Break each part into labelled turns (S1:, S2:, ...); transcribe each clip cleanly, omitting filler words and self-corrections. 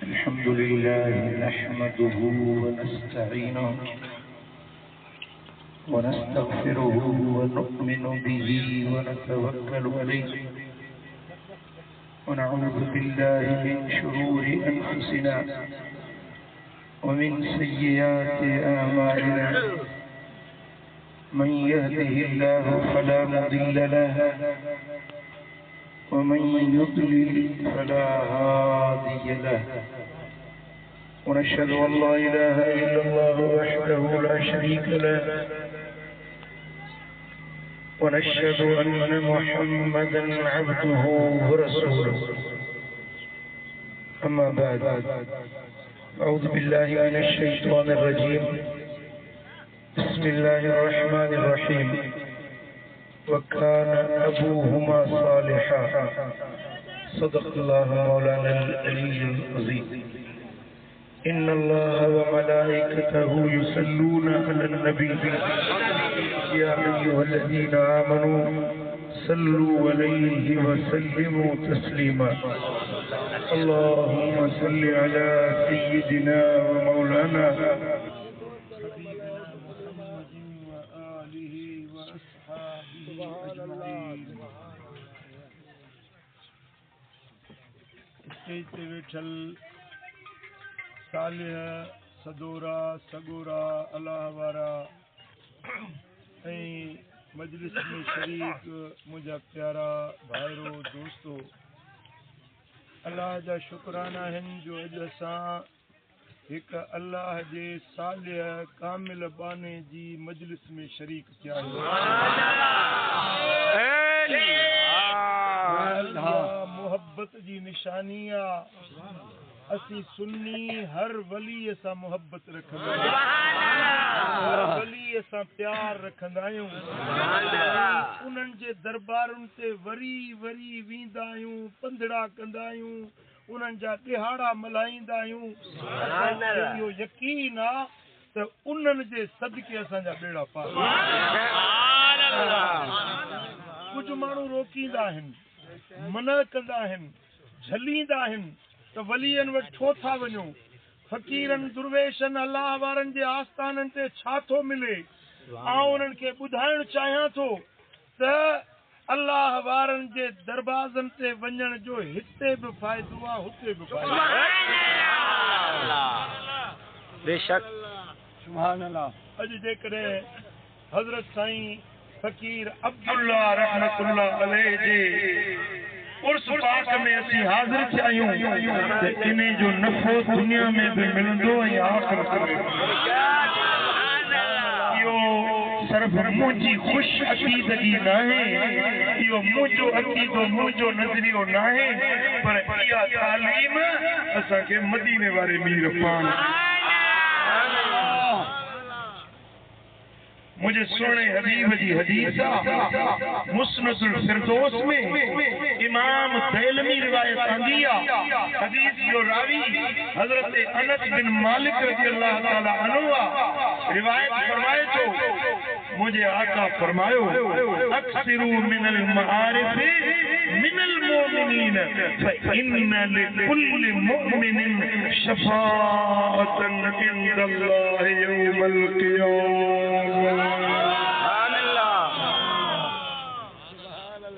S1: الحمد لله نحمده ونستعينه ونستغفره ونؤمن به ونتوكل عليه ونعوذ بالله من شرور أنفسنا ومن سيئات أعمالنا من يهده الله فلا مضل له ومن يضلل فلا هادي له ونشهد أن لا إله إلا الله وحده لا شريك له ونشهد أن محمدا عبده ورسوله أما بعد أعوذ بالله من الشيطان الرجيم بسم الله الرحمن الرحيم وكان أبوهما صالحا صدق الله مولانا العلي العظيم إن الله وملائكته يصلون على النبي يا أيها الذين آمنوا صلوا عليه وسلموا تسليما اللهم صل على سيدنا ومولانا विठल सालिह सदोरा सगोरा अल्लाह वारा मजलिस में शरीक मुझा प्यारा भाईरो दोस्तों अल्लाह जा शुक्राना हैं जो अज असां एक अल्लाह जे सालिह कामिल बाने जी मजलिस में शरीक थिया मोहब्बत जी निशानी असी सुन्नी हर वली सा मोहब्बत रखंदा हर वली सा प्यार रखंदा आहियूं उन्हनि जे दरबारुनि ते वरी वरी वेंदा आहियूं पंधड़ा कंदा आहियूं उन्हनि जा ॾिहाड़ा मल्हाईंदा आहियूं इहो यकीन आहे त उन्हनि जे सदके असांजा ॿेड़ा पार कुझु माण्हू रोकींदा आहिनि मना कंदा आहिनि झलींदा आहिनि त वलियनि वटि छो था वञो फ़कीरनि दुर्वेशनि अल्लाह वारनि जे आस्थाननि ते छा थो मिले उन्हनि खे ॿुधाइणु चाहियां थो त अल्लाह वारनि जे दरवाज़नि ते वञण जो हिते बि फ़ाइदो आहे हुते बि फ़ाइदो बेशक सुभान अल्लाह अॼु जेकॾहिं हज़रत साईं फ़कीर अब्दुल्ला रहमतुल्लाह अलैह जे उर्स पाक में असी हाज़िर थिया आहियूं त इन जो नफ़ो दुनिया में भी मिलंदो ऐं आख़िरत में इहो सिर्फ़ मुंहिंजी ख़ुशि अक़ीदगी नाहे इहो मुंहिंजो अक़ीदो मुंहिंजो नज़रियो नाहे पर इहा तालीम असांखे मदीने वारे मीर पाण मुझे सोने हबीब जी हदीस मुस्नदुल फिरदौस में इमाम दैलमी रिवायत आंदी हदीस जो रावी हजरत अनस बिन मालिक रज़ियल्लाहु ताला अन्हु रिवायत फरमाए तो मुझे आका फरमायो अक्सिरू मिनल मआरिफ मिनल मोमिनीन फइन्न लिकुल्लि मुमिनिन शफाअतन इंदल्लाहि यौमल क़ियामह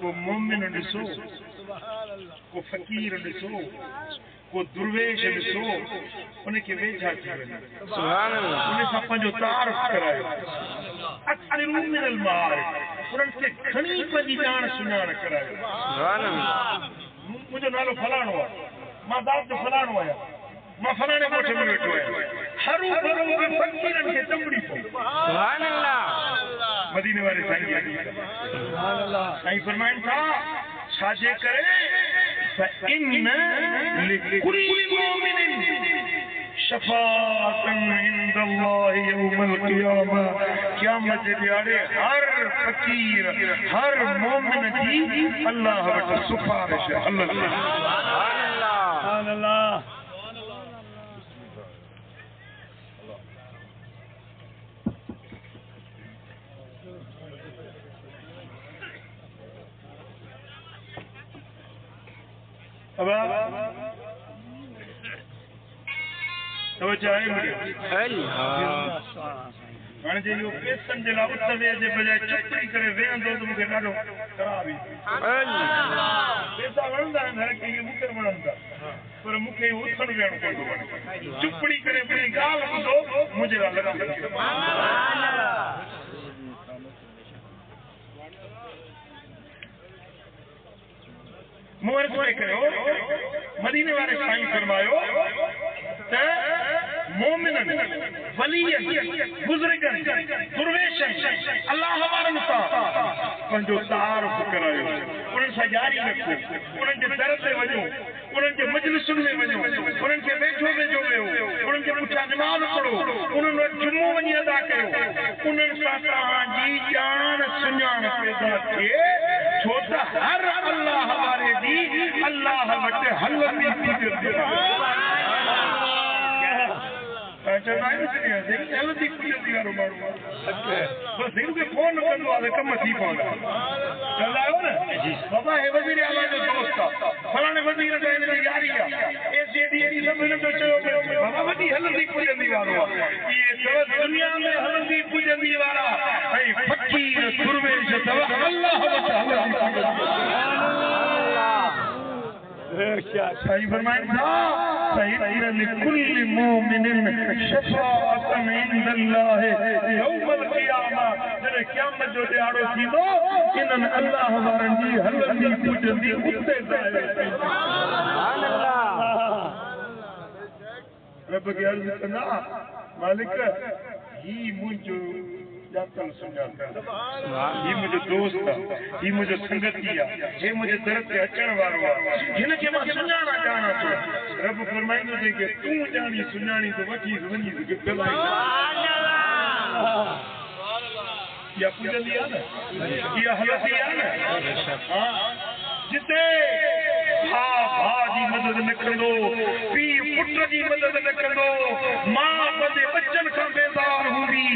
S1: को मोमिन ॾिसो को फ़कीर ॾिसो को दुर्वेश ॾिसो उनखे वेझा थी वञे उन सां पंहिंजो तारुफ़ करायो अक्सिरू मिनल मआरिफ उन्हनि खे खणी पंहिंजी ॼाण सुञाण करायो मुंहिंजो नालो फलाणो आहे मां दाद जो फलाणो आहियां मां फलाणे ॻोठ में वेठो आहियां हरू भरू फ़कीरनि खे चंबड़ी पओ सुभान अल्लाह मदीने वारे साईं सुभान अल्लाह साईं फरमाइनि था छाजे करे फइन्न लिकुल्लि मुमिनिन शफाअतन इंदल्लाहि यौमल क़ियामह क़यामत जे ॾियारे हर फ़कीर हर मोमिन जी अल्लाह वटि सिफारिश अल्लाह सुभान अल्लाह अब तो चाहे हाणे जे यो पेसन जे लाइ उथवे जे बजाय चुपड़ी करे वेहंदो त मूंखे ॾाढो ख़राब ई पैसा वणंदा आहिनि हर कंहिंखे मूंखे वणंदा पर मूंखे उथण वेहण कोन वणे चुपड़ी करे पहिरीं ॻाल्हि ॿुधो मुंहिंजे लाइ लॻा मोहर कोई कयो मदीने वाले साईं फरमायो त मोमिनन वलियन बुजुर्गन दुर्वेशन अल्लाह वारन सां पंहिंजो तारुफ करायो उन्हनि सां यारी रखो उन्हनि जे दर ते वञो उन्हनि जे मजलिसुनि में वञो उन्हनि खे वेझो वेझो वेहो उन्हनि जे पुठियां निमाज़ पढ़ो उन्हनि वटि जुमो वञी अदा कयो उन्हनि सां तव्हांजी ॼाण सुञाण पैदा थिए छो त हर अल्लाह वारे दी अल्लाह वटि हलंदी थी हलंदी पुॼंदी वारो माण्हू बसि हिन खे फोन कंदो आहे कम थी पवंदा चवंदा आहियो न बाबा हे वज़ीर आला जो दोस्त आहे फलाणे वज़ीर सां हिन जी यारी आहे एसीडी सभु हिन जो चयो पियो बाबा वॾी हलंदी पुॼंदी वारो आहे इहे अथव दुनिया में हलंदी पुॼंदी वारा ऐं फ़क़ीर दुर्वेश अथव अल्लाह वटि हलंदी साईं फरमाइनि था सईद लिकुल्लि मोमिनिन शफ़ाअतन इंदल्लाह यौमल क़ियामा जॾहिं क़यामत जो ॾियारो थींदो इन्हनि अल्लाह वारनि जी हलंदी पुॼंदी उते सुभान अल्लाह रब खे अर्ज़ कंदा मालिक ही मुंहिंजो जातल सुञातल ही मुंहिंजो दोस्त आहे ही मुंहिंजो संगती आहे हे मुंहिंजे दर ते अचण वारो आहे हिन खे मां सुञाणा ॼाणा थो रब फरमाईंदो अथई कि तूं ॼाणी सुञाणी त वठी वञी इहा पुॼंदी आहे न इहा हलंदी आहे न हा जिते भाउ भाउ जी मदद न कंदो पीउ पुट जी मदद न कंदो मां पंहिंजे बचनि खां बेज़ार हूंदी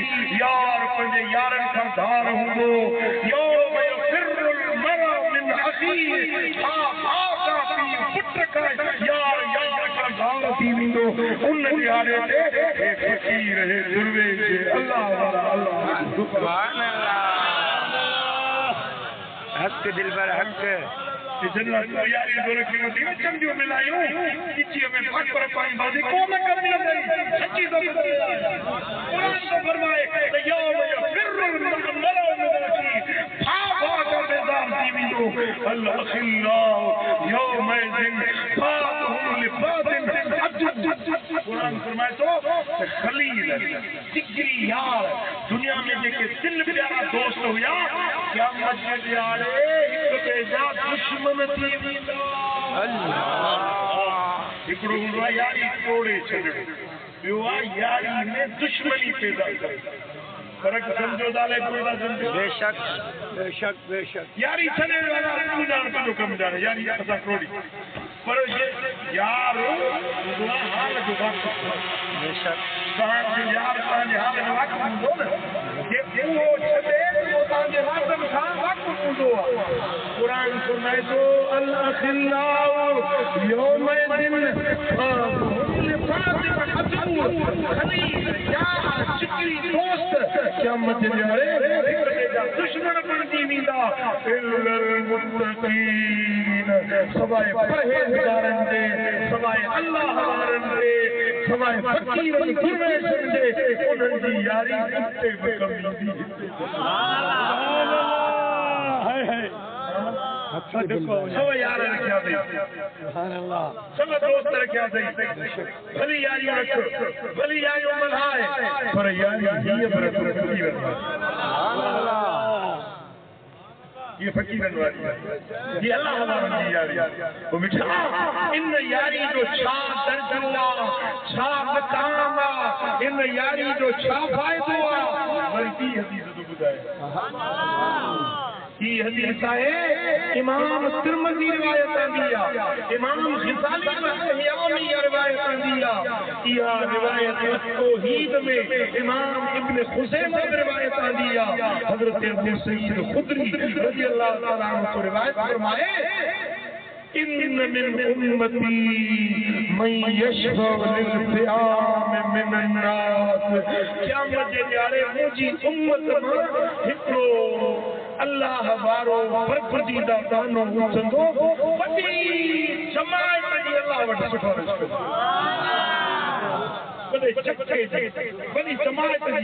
S1: यार पंहिंजे यारनि खां धार हूंदो यौम यफ़िरुल मरअ मिन अख़ीह भाउ भाउ खां पीउ पुट खां यार यार खां धार थी वेंदो उन ॾियारे ते हे फ़क़ीर हे दुर्वेश अल्लाह वाला अल्लाह सुभान अल्लाह हक़ दिल पर हक़ जन्नत यारी दो रखी होती है चंदियों मिलायूं किसी में भाग पर पानी बाजी कौन करने लगी सच्ची तो कुरान तो फरमाए यौम यफ़िरुल मरअ मिन अख़ीह भाव का बेज़ार थी विंदो अल अखिल्लाह यौमइज़िन बादुहुम लिबादिन कुरान फरमाए तो खलील जिगरी यार दुनिया में जेके दिल प्यारा दोस्त हुया क़यामत जे ॾियारे हिक ॿिए जा दुश्मन थी वेंदा हिकिड़ो हूंदो आहे यारी तोड़े छॾणु ॿियो आहे यारी में दुश्मनी पैदा करे फर्क समझो दाले कोई ना समझो बेशक बेशक बेशक यारी छॾण वारा तूं ॼाण पंहिंजो कमु ॼाण यारी असां टोड़ी पर ये यार हाल जो वक़्तु बेशक तव्हांजो यार तव्हांजे हाल जो वक़्तु हूंदो न जे उहो छॾे उहो तव्हांजे वादनि खां वक़्तु हूंदो आहे कुरान फरमाए थो अल अखिल्लाउ यौमइज़िन खलील यार चिकरी दोस्त क़यामत जे ॾियारे हिक ॿिए जा दुश्मन बणिजी वेंदा इल्लल मुत्तक़ीन सवाइ परहेज़गारनि जे सवाइ अल्लाह वारनि जे सवाइ फ़क़ीरनि दुर्वेशनि जे उन्हनि जी यारी उते बि कमी थी सब यार रखिया अथई सब दोस्त रखिया अथई भली यारियूं रख भली यारियूं मल्हाए पर यारी हीअ पर फ़क़ीरनि वारी ये फ़क़ीरनि वारी ये अल्लाह वारनि जी यारी वो मिठा इन यारी जो छा दर्जो आहे छा मक़ाम आहे इन यारी जो छा फ़ाइदो आहे वरी ॿी हदीस थो ॿुधाए ये हदीस है इमाम तिरमिज़ी रिवायत दिया इमाम ग़ज़ाली रहमतुल्लाह रिवायत दिया यह रिवायत तौहीद में इमाम इब्न खुज़ैमा रिवायत दिया हज़रत अबू सईद खुदरी रज़ी अल्लाह तआला अन्हु को रिवायत फरमाए इन मिन उम्मती मन यशफअ लिल-क़ियाम मिनन नास। क़यामत जे ॾियारे मुंहिंजी उम्मत मां हिकिड़ो अल्लाह वारो बरगुज़ीदा दानो उथंदो, वॾी जमात जी अल्लाह वटि सिफ़ारिश कंदो। वॾे चके जी वॾी जमात जी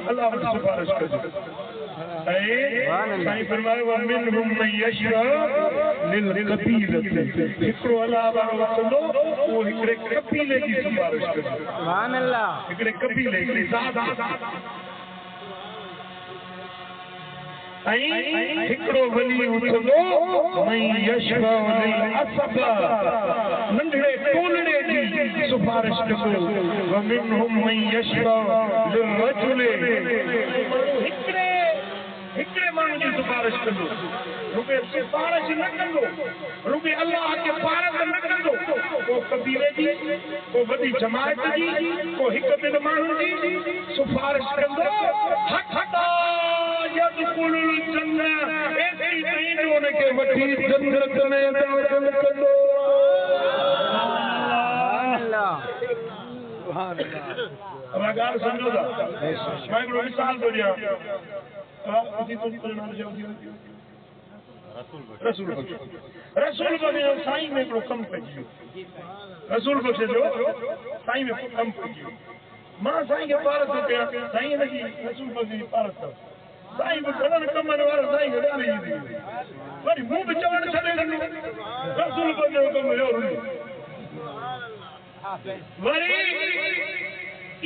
S1: अल्लाह वटि सिफ़ारिश कंदो। साईं फरमायो मिनहुम मन यशफअ लिल-क़बीलति। हिकिड़ो अल्लाह वारो उथंदो, उहो हिकिड़े कबीले जी सिफ़ारिश कंदो। सुभान अल्लाह। हिकिड़े कबीले हिकिड़ी ज़ात हिकिड़ो वली उथंदो मन यशफअ लिल-असब। नंढड़े टोलड़े जी सिफ़ारिश कंदो। व मिनहुम मन यशफअ लिल-रजुल। हिकिड़े माण्हू जी सिफ़ारिश कंदो, रुॻे सिफ़ारिश न कंदो, रुॻे अल्लाह खे पारत न कंदो, को कबीले जी, को वॾी जमात जी, को हिकु ॿिनि माण्हुनि जी सिफ़ारिश कंदो। हत्ता यदखुलुल जन्नह। एतिरी ताईं जो उनखे वठी जन्नत में दाख़िल कंदो। सुभान अल्लाह। अब ॻाल्हि सम्झो था। मां हिकिड़ो मिसाल थो ॾियां। रसूल बख़्श जो साईं में हिकिड़ो कमु पइजी वियो। रसूल बख़्श जो साईं में कमु पइजी वियो। मां साईं खे पारत थो कयां, साईं हिनजी रसूल बख़्श जी पारत कयो। साईं बि घणनि कमनि वारो साईं खे ॻाल्हि ईंदी वरी मूं बि चवणु छॾे ॾिनो। रसूल बख़्श जो कमु हुयो वरी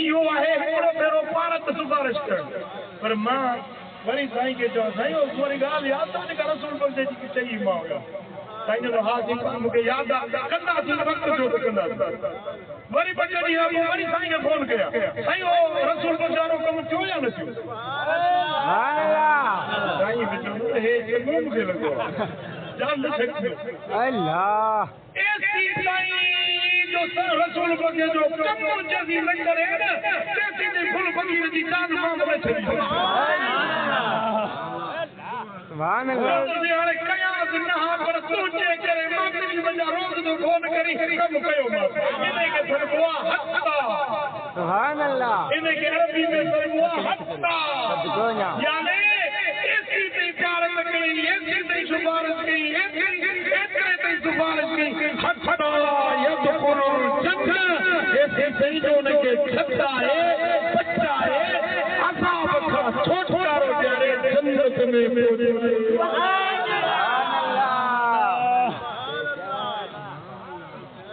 S1: इहो आहे हिकिड़ो भेरो पारत सिफ़ारिश करणु। पर मां वरी साईं खे चवां, साईं वरी ॻाल्हि यादि आहे जेका रसूल बख़्श जी चई मां हुयो। साईं जो हा मूंखे यादि आहे, कंदासीं वक़्त जो त कंदासीं। वरी ॿ टे ॾींहं पोइ वरी साईं खे फ़ोन कया, साईं उहो रसूल बख़्श वारो कमु थियो या न थियो? साईं बि चवंदो हे चङो मूंखे लॻो जान अल्लाह। रसूल बख़्श जो कमु जल्दी न करे न तेसीं फुल फ़क़ीर जी जान मां न छॾी। सुभान अल्लाह। हाणे कयां न हा पर तूं चए करे मां तुंहिंजी वजह रोज़ जो फ़ोन करी कमु कयो मां। इनखे चइबो आहे हत्ता। सुभान अल्लाह। इनखे अरबी में चइबो आहे हत्ता। यानी एसी ताईं पारत कई, एसी ताईं सिफ़ारिश कई, एतिरे ताईं सिफ़ारिश कई हत्ता यदखुलुल जन्नह। एसी ताईं जो उनखे छॾाए बचाए अज़ाब खां छुटकारो ॾियारे जन्नत में पहुचाए।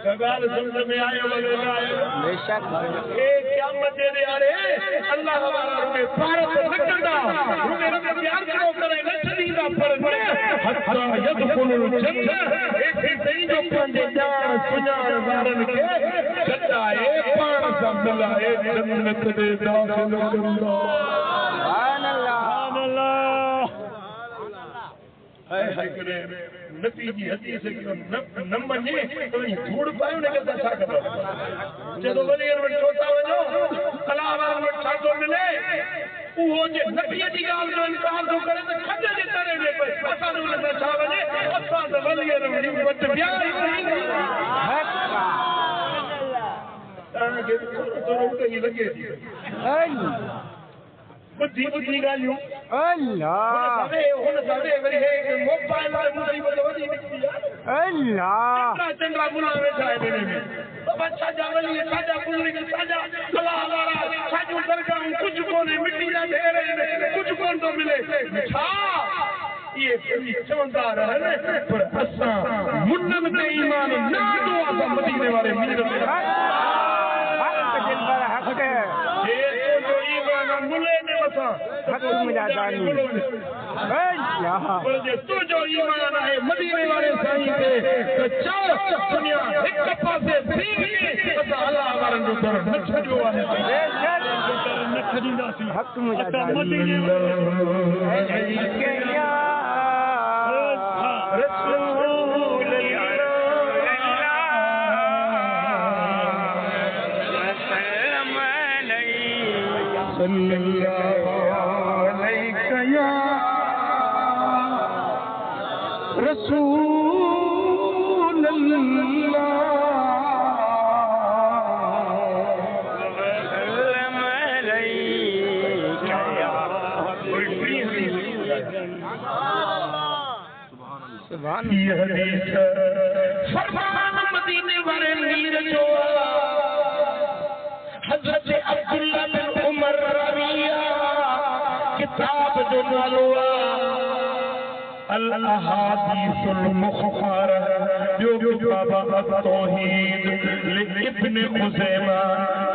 S1: ॻाल्हि सम्झ में आयो वग़ैरह न आयो? बेशक। क़यामत जे ॾियारे अल्लाह वारा रुॻे पारत न कंदा, रुॻे प्यार छो करे न छॾींदा, पर हत्ता यदखुलुल जन्नह। एसी ताईं जो पंहिंजे ॼाण सुञाण वारनि खे छॾाए पाण सां मिलाए जन्नत में दाख़िल कंदा। नबी जी हदीस न मञे त वञी धूड़ पायो न कंदा छा कंदा। जॾहिं वरी वटि छोटा वञो अलाह वारनि वटि छा थो मिले, उहो जे नबीअ जी ॻाल्हि जो इनकार थो करे त खज जे तरे में पए। असां हुन सां छा वञे, असां त वली वटि विया ई तव्हांखे थोरो ईअं लॻे थी बुद्धि ॻाल्हियूं। हुन सां वरी मोबाइल वारे मुसीबत वॾी निकिती आहे। चंडा मुला वेठा आहिनि हिन में। छाजा वली छाजा बुज़ुर्ग छाजा अलाह वारा छाजूं दरगाहूं कुझु कोन्हे, मिटी जा ढेर आहिनि, कुझु कोन थो मिले। छा इहे चवंदा रहनि, पर असां मुननि ते ईमान न आंदो असां मदीने वारे मीर ते। मुले ने मथां पर जे तुंहिंजो ईमान आहे मदीने वारे साईं ते त चओ दुनिया हिक पासे थी असां अलाह वारनि जो दर न छॾियो आहे, न छॾींदासीं। हक़ मुंहिंजा मदीने सल्लल्लाहु अलैहि या रसूल मदीने वाले मीर जो हजरत अब्दुल्ला बिन उमर रविया किताब जो नालो अल अहादीसुल मुख्तारा जो किताब तौहीद लिब्न खुज़ैमा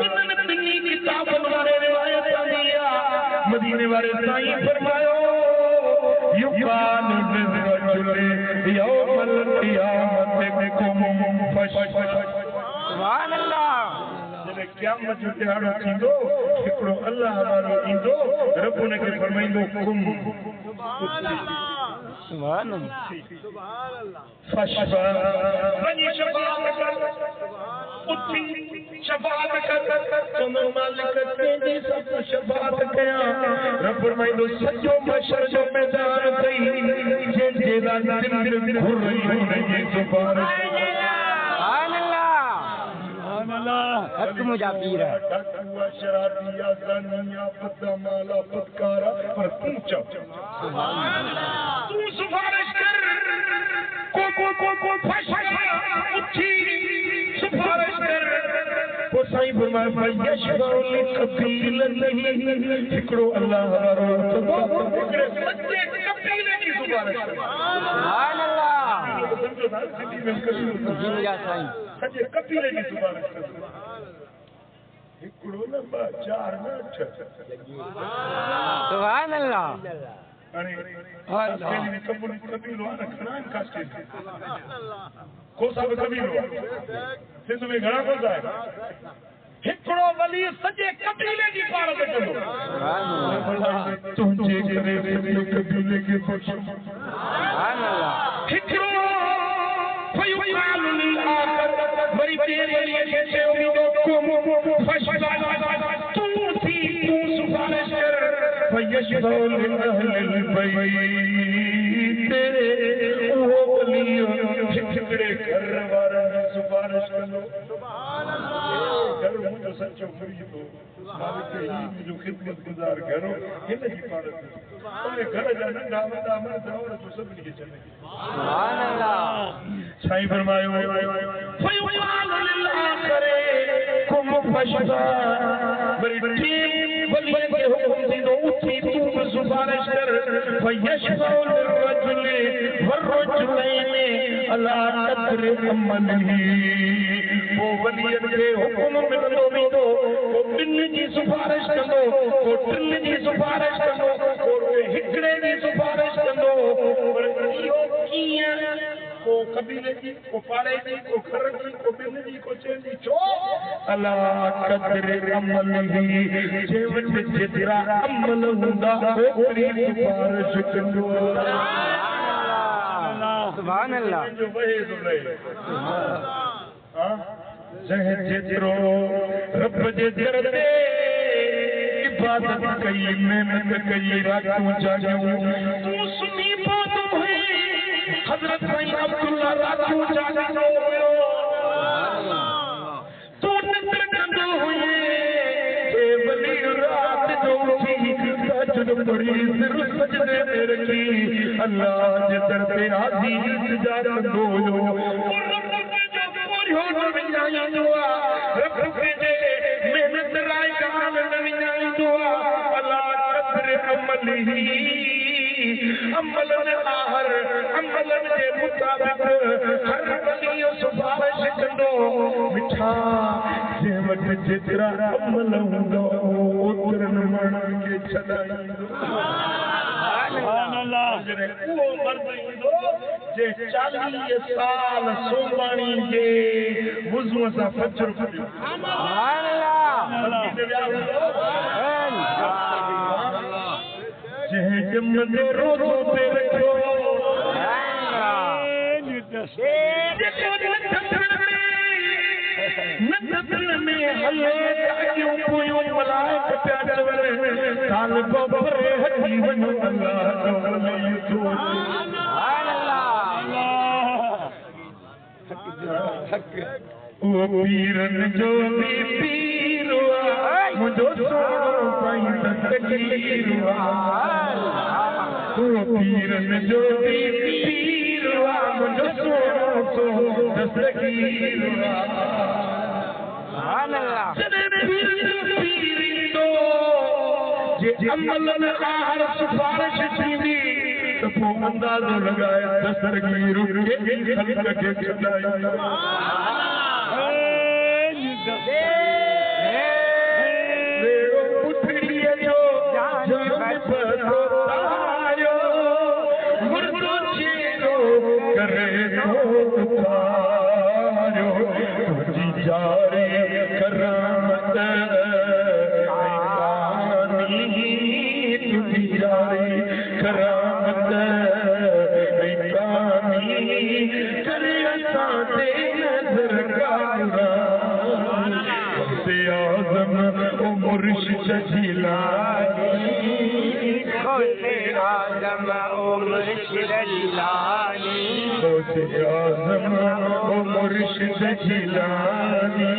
S1: इन्होंने किताब वाले रिवायत दिया मदीने वाले साईं फरमायो युकान बिर्रजुल यौमल क़ियामतिकुम सुभान अल्लाह जब क़यामत जो त्याड़ो थींदो हिकड़ो अल्लाह वारो ईंदो रब उनके फरमाईंदो कुम सुभान अल्लाह सुभान अल्लाह फशफा वनी शफाअत कर उठी शफाअत कर चंदो मालिक तेजी सब शफाअत कया रब फरमाईंदो सजो मशर जो मैदान थई जे जेदा दिल घुर रही हुनजी जुबान सुभान अल्लाह हक मुजाबीर है शराबिया जानिया बदमाला बदकारा पर तुम चुप सुभान अल्लाह तू सिफारिश कर को फशफा उठी सिफारिश कर को साईं फरमाया यशफाउल कबील नहीं हिकड़ो अल्लाह वारो हिकड़े सच्चे कबीले की सिफारिश कर सुभान अल्लाह समझो ना सिटी में कबीले जी मेरा साईं सच्चे कबीले की सिफारिश कर हिकड़ो न चार न सुभान अल्लाह अरे अल्लाह कबूल कबीलो आना खड़ा कास्टे को सब कबीलो सिंध में घणा को है हिकड़ो वली सजे कबीले की पार में चलो सुभान अल्लाह तुझे करे कबीले के बख्श सुभान अल्लाह हिकड़ो फयुकाल लिल आखर मरी तेरे लिए कैसे उम्मीदों को फशफा तू थी तू सिफारिश कर फयशफाउल अहलिल बैत वो वलियो हिकड़े घर वारा सिफारिश करो सुभान अल्लाह घर मुझो सच्चो मुरीद हो मालिक ही मुझो खिदमत गुजार करो इन जी पार ओए घर जा नंढा वॾा मर्द औरत सभिनी खे चले सुभान अल्लाह साईं फरमायो फयुकाल लिल आखिर कुम फशफा बड़ी वली के हुक्म दीनो उठी तू सिफारिश कर फयशफाउल रजुल वरजुलैन अला कद्र अमलिही वो वली के हुक्म मिलंदो वेंदो को बिन जी सिफारिश कंदो को टिन जी सिफारिश कंदो को हिकड़े जी सिफारिश कंदो पर इहो कीअं को कबीले की को पाड़े की को घर की को बिन जी को चेन जी छो अला कद्र अमलिही जे वट जेतिरा अमल हूंदा ओतरी सिफारिश कंदो सुभान अल्लाह जो वहे तो रहे हां जह जेतिरो रब जे दर ते इबादत कई मेहनत कई रातूं जागियूं तू सुनी पौधो है हजरत साईं अब्दुल्ला रातूं जागंदो हुयो तू निंदर कंदो हुए ए वली रात जो उठी सजद पड़ी सिर सजदे में रखी अल्लाह जे दर ते हाज़ी इल्तिजा कंदो हुयो मेहनत राय काम अल्लाह कद्र अमलिही अमलन आहर अमलन जे मुताबिक हर वली सिफारिश कंदो मिठा जे वट जेतिरा अमल हूंदो ओतिरन माण्हुनि खे छॾाईंदो सुभान अल्लाह वो मर्द ईंदो जे 40 साल सोमाणी जे वुज़ू सां फजर पढ़ियो सुभान अल्लाह जे जमदे रोज़ो पे रखियो नदन में हले ताकियूं पोयूं मलाइक पिया चवनि साल गोबर हटी वञो अल्लाह जो वली सुभान अल्लाह वो पीरन जो भी पीरवा मुझो सोनो पाई दस्तगीरवा वो पीरन जो भी पीरवा मुझो सोनो दस्तगीरवा सुभान अल्लाह जने पीरिंदो जे अमल में आर सिफारिश थींदी तो पोइ अंदाज़ो लगाए दस्तगीर के खल्क के छॾाईंदा पुठड़ीअ जो जान पतायो मुर्दो चीरो करे उतारियो तुझी जारी करामत तुझी जारी करामत करे असां ते नज़र आज़म ओ मुर्शिद जिलानी गौसे आज़म ओ मुर्शिद जिलानी गौसे आज़म ओ मुर्शिद जिलानी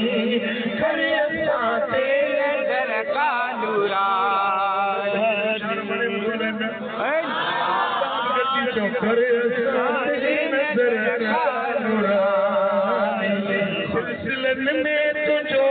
S1: करे असां ते नज़र का नूरानी करे असां ते नज़र का नूरानी सिलसिलन में तुझो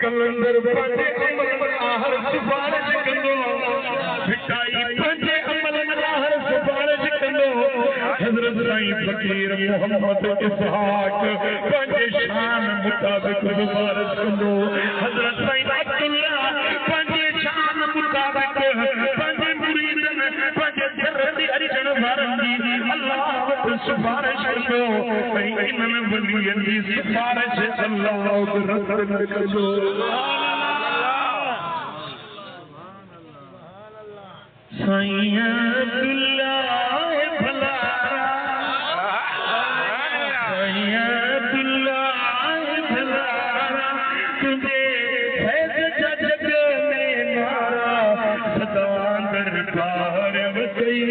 S1: कलंदर पंहिंजे अमल में हर सिफारिश कंदो भिटाई पंहिंजे अमल में हर सिफारिश कंदो हज़रत साईं फ़कीर मोहम्मद इसहाक पंहिंजे शान मुताबिक़ सिफारिश कंदो हज़रत साईं अब्दुल्ला पंहिंजे शान मुताबिक़ पंहिंजे मुरीदनि पंहिंजे जरती अचण वारनि जी अल्लाह वटि सिफारिश कंदो ऐं इन्हनि वलियनि जी सिफारिश अल्लाह रद्द न कंदो साईं अब्दुल्ला भलारा साईं अब्दुल्ला भलारा तुझे फैज़ जग में नारा सदा दरबार वसई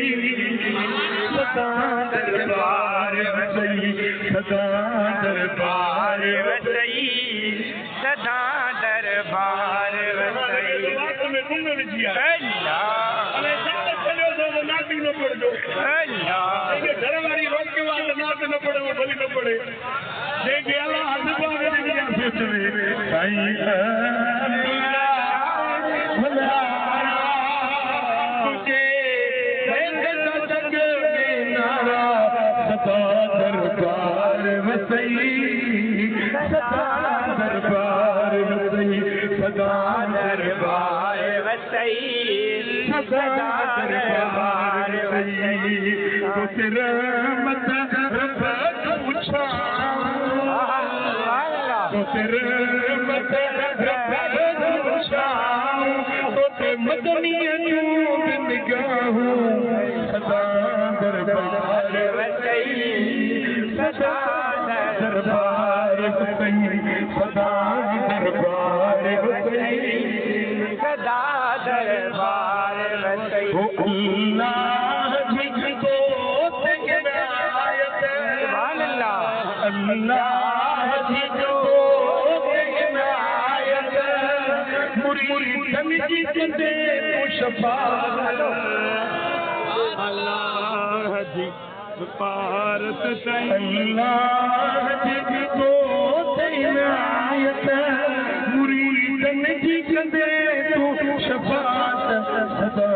S1: सदा दरबार वसई सदा दरबार वसई सदा दरबार वसई में तुम ने जिया न पड़ो घर वाली रोक के बाद नाच न पड़े वो भली न पड़े जे गया हद बात सोच में साईं अब्दुल्ला भलारा तुझे जग में नारा सदा दरबार वसई सदा दरबार वसई सदा दरबार वसई सदा दरबार तो तेरा मत रब पूछा तो तेरा मत रब पूछा तो ते मदनी अनूप निगाहूं सदा दरबार वसई सदा दरबार वसई सदा दरबार वसई सदा दरबार वसई ओ अल्लाह जिसको अल्लाह भारत मुरीदन जी कंदे तू शफात सदा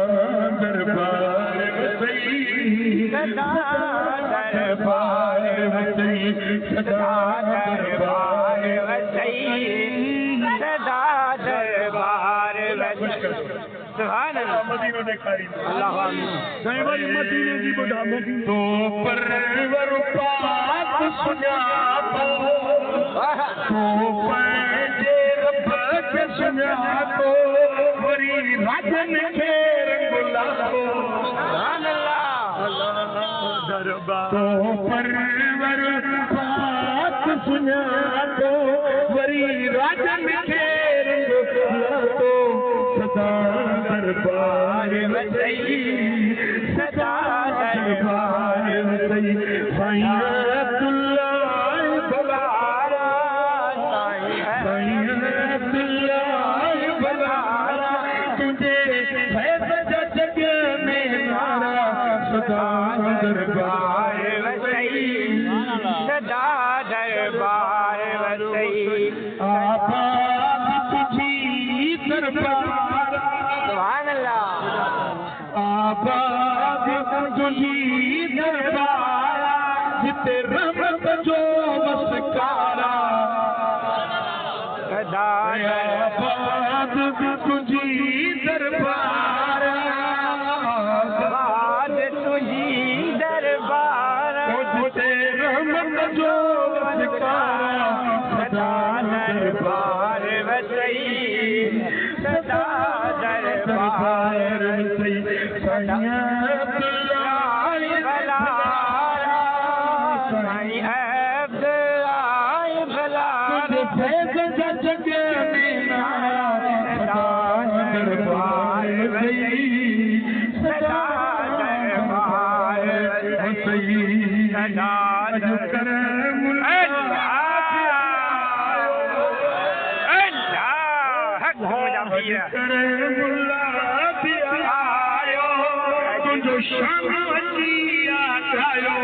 S1: दरबार वसई सदा दरबार वसई सदा दरबार वसई सदा दरबार वसई सुभान अल्लाह मदीना देखारी अल्लाह आमीन मदीने की बुढ़ा मदीना तो परवर पाक सुना तो पंहिंजे रब खे सुना तो वरी राजन खे रंगुला तो सुभान अल्लाह दरबार तो परवर पाक सुना तो वरी राजन खे रंगुला तो सदा दरबार वसई सदा दरबार वसई साईं अब्दुल्लाह बलारा साईं अब्दुल्लाह बलारा तुझे फैज़ जग में नारा सदा दरबार वसई सदा दरबार वसई आबाद तुझी दरबार आबाद तुझी दरबार जिते रहमत जो मस्कारा आबाद तुझी दरबार आबाद तुझी दरबार जिते रहमत जो मस्कारा सदा दरबार वसई सदा दरबार वसई साईं अब्दुल्लाह बलारा साईं अब्दुल्लाह बलारा फैज़ जग में नारा सदा दरबार वसई सदा दरबार वसई सदा करम तुझो शान जिया गायो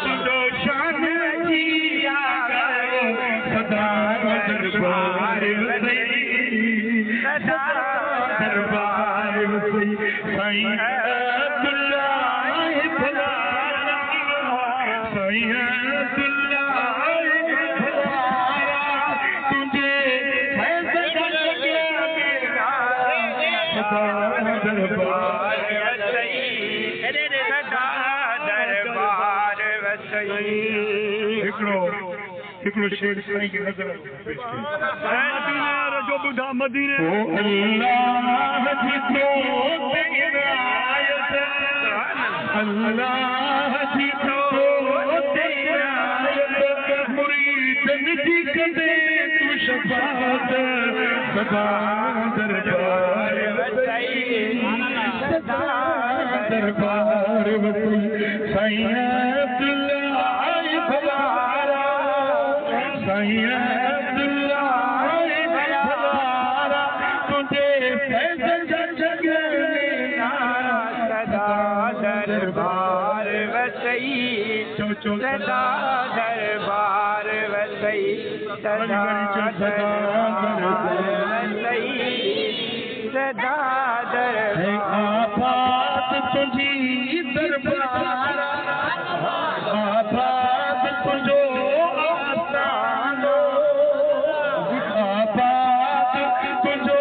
S1: तुझो शान जिया गायो सदा दरबार वसई सदा दरबार वसई साईं अब्दुल्लाह बलारा साईं अब्दुल्लाह बलारा तुझे फैज़ जग में सदा दरबार वसई सदा दरबार वसई हिकिड़ो शेर साईं खे नज़र पेश कयो रजो बुढ़ा मदीने ओ अल्लाह जी तो इनायत अल्लाह जी तो इनायत मुरीदन जी कंदे तू शफात सदा दरबार वसई सदा दरबार वसई साईं अब्दुल्लाह बलारा साईं अब्दुल्लाह बलारा तुझे फैज़ जग में नारा सदा दरबार वसई सदा दरबार वसई सदा दरबार वसई सदा आबाद तुझी दरबार आबाद तुझो आस्थानो आबाद तुझो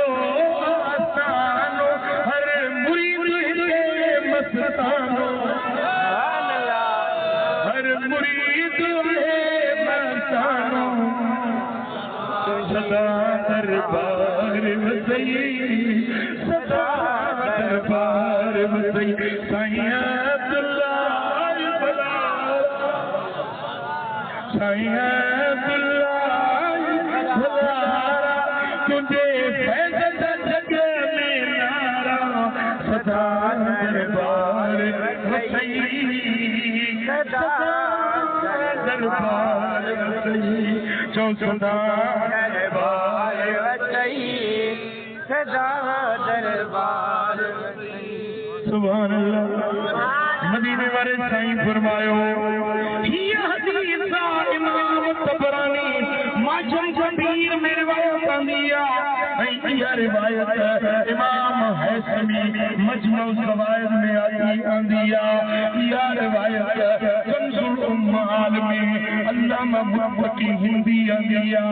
S1: आस्थानो हर मुरीद के मस्तानो हर मुरीद है मस्तानो सदा दरबार वसई सदा दरबार वसई साईं अब्दुल्लाह बलारा साईं अब्दुल्लाह बलारा तुझे फैज़ जग में नारा सदा दरबार वसई सदा दरबार वसई जो सदा दरबार वसई सदा दरबार सुभान अल्लाह मदीने वाले साईं फरमायो ये हदीस इमाम तबरानी माजम कबीर में रिवायत आंदिया यह रिवायत इमाम हैसमी मजमू ज़वाइद में आंदिया यह रिवायत कंजुल उम्माल में अल्लामा मुत्तकी हिंदी आंदिया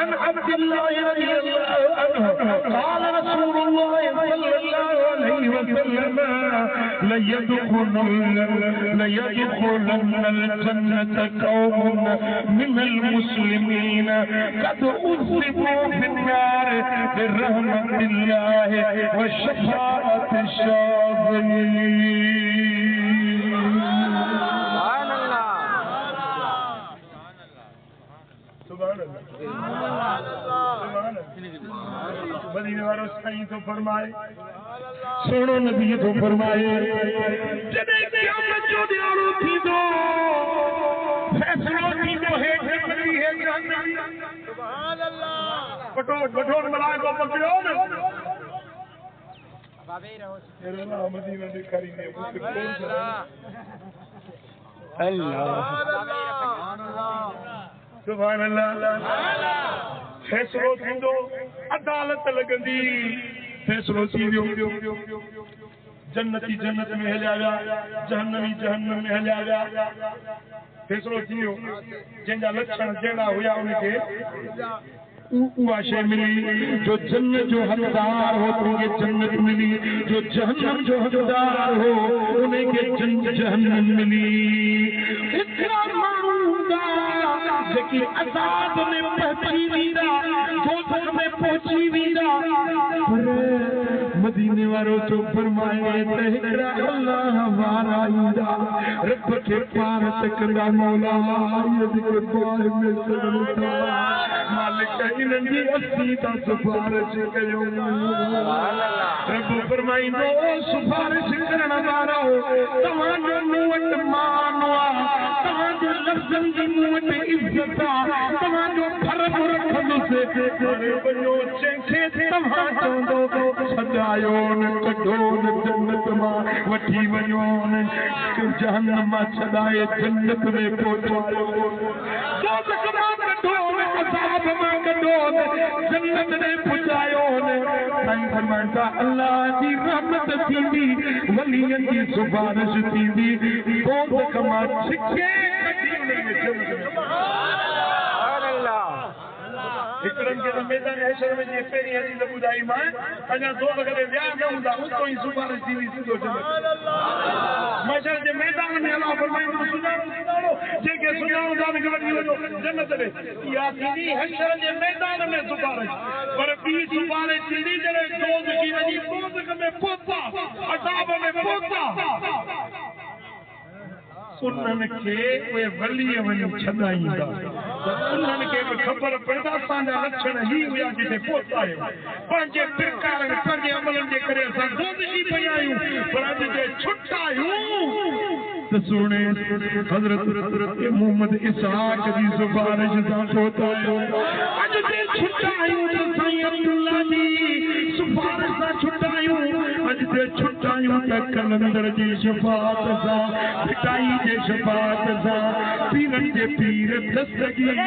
S1: अन अब्दुल्लाह रज़ियल्लाहु अन्हु क़ाल रसूलुल्लाह सल्लल्लाहु अलैहि वसल्लम लयदखुलन الجنة قوم من المسلمين قد أصبوا في النار برحمة الله وشفاعة الشافعين سبحان الله मदीने वालों साईं तो फरमाए सुनो नबी तो फरमाए जदे क़यामत जो ॾियारो थींदो फैसलो थींदो है जन्नती है जहन्नमी सुभान अल्लाह वठो मलाए को पकड़ो न बाबे रहो तेरे नाम मदीना दे करीने मुझे कौन सा अल्लाह सुभान अल्लाह फैसलो थींदो अदालत लगंदी फैसलो थी वियो जन्नती जन्नत में हलिया विया जहन्नमी जहन्नम में हलिया विया फैसलो थी वियो जंहिंजा लक्षण जहिड़ा हुया उनखे उहा शइ मिली जो जन्नत जो हक़दार हो उनखे जन्नत मिली जो जहन्नम जो हक़दार हो उनखे जहन्नम मिली एतिरा माण्हू हूंदा जेके अज़ाब में पहुची वेंदा दोज़ख में पहुची वेंदा पर मदीने वारो जो फरमाए त हिकड़ा अल्लाह वारा ईंदा रब खे पार तकंदा मौला ये बार में सदका मालिक इन्हनि जी असीता सिफारिश कयो रब फरमाईंदो सिफारिश करण वारो तव्हांजो मूं वटि मान आहे तव्हांजे लफ़्ज़नि जी मूं वटि इज़त आहे तव्हांजो फर्ज़ रखंदुसि वञो जंहिंखे तव्हां चवंदो सजायो न कढो न जन्नत मां वठी वञो जहन्नम मां छॾाए जन्नत में पहुचायो दोज़ख मां कढो अज़ाब मां कढो जन्नत में पहुचायो साईं फरमाइनि था अल्लाह जी रहमत थींदी वलियनि जी सिफारिश थींदी दोज़ख मां छिके हिकड़नि खे मैदान हैशर में जी पहिरीं हदीस ॿुधाई मां अञा दोज़ख ते विया न हूंदा उतो ई सिफारिश थींदी सिधो जन्नत मशर जे मैदान में अल्लाह फरमाईंदो सुञाणो जेके सुञाणो था उनखे वठी वञो जन्नत में इहा थींदी हैशर जे मैदान में सिफारिश पर ॿी सिफारिश थींदी जॾहिं दोज़खी वञी दोज़ख में पहुता अज़ाब में पहुता उन्हनि खे उहे वली वञी छॾाईंदा उन्हनि खे बि ख़बर पवंदा असांजा लक्षण ही हुया जिते पहुता आहियूं पंहिंजे प्रकारनि पंहिंजे अमलनि जे करे असां दोज़खी पिया आहियूं पर अॼु जे छुटा आहियूं त सुणे हज़रत मोहम्मद इसहाक जी सिफारिश सां पहुता आहियूं अॼु जे छुटा आहियूं त साईं अब्दुल्ला जी सिफारिश सां छुटा आहियूं अॼु जे छुटा आहियूं त कलंदर जी शफ़ाअत सां पिटाई जे शफ़ाअत सां पीरनि जे पीर दस्तगीर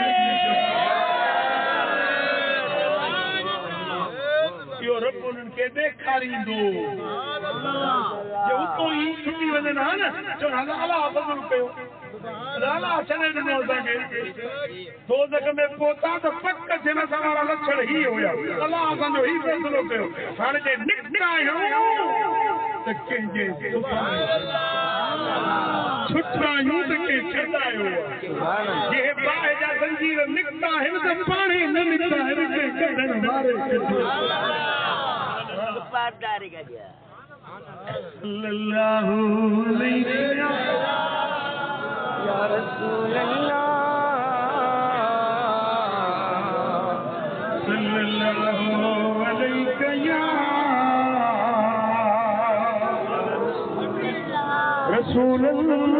S1: इहो रब उन्हनि खे ॾेखारींदो जे उतो ई छुटी वञनि हा न चवनि अलाह फ़ज़ल कयो अलाह छॾे ॾिनो असांखे दोज़ख में पहुता त पक थियण सां वारा लक्षण ही हुया अलाह असांजो ही फ़ैसिलो कयो हाणे जे निकिता आहियूं त कंहिंजे छुटा आहियूं त कंहिं छॾायो जे बाहि जा ज़ंजीर निकिता आहिनि त पाण ई न निकिता आहिनि कंहिं कढण वारे सल्लल्लाहु अलैहि या रसूल अल्लाह सल्लल्लाहु अलैहि या रसूल अल्लाह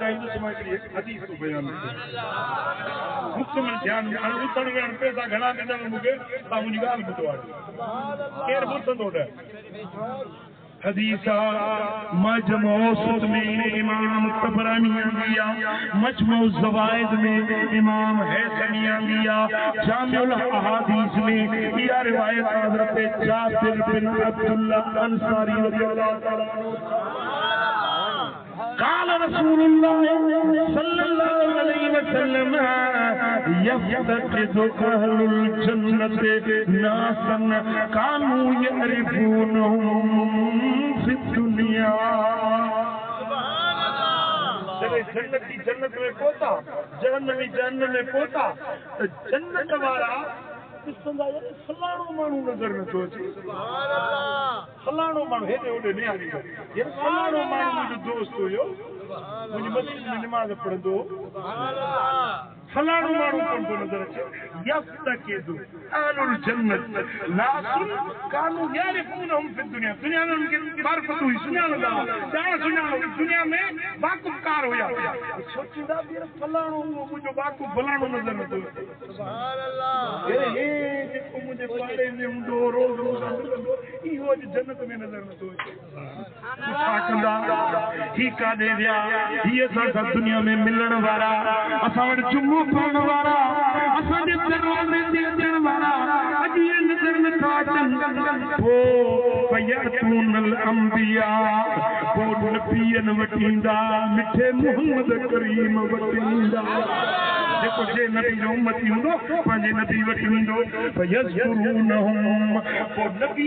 S1: चाहिए तो मैं एक हदीस को बयान मुकम्मल ध्यान में उतण में पैसा घणा ॾिनव मूंखे तव्हां मुंहिंजी ॻाल्हि ॿुधो आहे केरु ॿुधंदो न हदीसा मजमू औसत में इमाम तबरानी दिया मजमू ज़वाइद में इमाम हैसनी दिया जामिउल अहादीस में यह रिवायत हज़रत जाबिर बिन अब्दुल्लाह अंसारी रज़ियल्लाहु ताला قال رسول الله صلى الله عليه وسلم يفتقد أهل الجنة ناسا كانوا يعرفونهم في الدنيا जब जन्नती जन्नत में पहुंचा जहन्नमी जहन्नम में पहुंचा तो जन्नत वाला फलाणो माण्हू नज़र नथो अचे फलाणो माण्हू हेॾे होॾे न हली वियो फलाणो माण्हू मुंहिंजो दोस्त हुयो मुंहिंजी मस्जिद में निमाज़ पढ़ंदो फलाणो माण्हू कोन थो नज़र अचे यफ्तकिदु अहलुल जन्नत नासुन कानू यारिफूनहुम फी दुनिया दुनिया में उनके मार्फत हुई सुञाणंदा ॼाण सुञाणो दुनिया में वाक़ुफ़कार हुया सोचींदा बि फलाणो मुंहिंजो वाक़ुफ़ फलाणो नज़र नथो अचे सुभान अल्लाह हे जेको मुंहिंजे पाड़े में हूंदो रोज़ इहो अॼु जन्नत में नज़र नथो अचे छा कंदा ही काॾे विया ही असां सां दुनिया में मिलण वारा असां वटि जुमो पढ़ण वारा असांजे दरवाज़े ते अचण वारा अॼु इहे नज़र नथा अचनि पोइ यअतूनल अंबिया पोइ नबीअनि वटि ईंदा मिठे मुहम्मद करीम वटि ईंदा जेको जे नबी जो उम्मती हूंदो पंहिंजे नबी वटि ईंदो फयज़कुरूनहुम पोइ नबी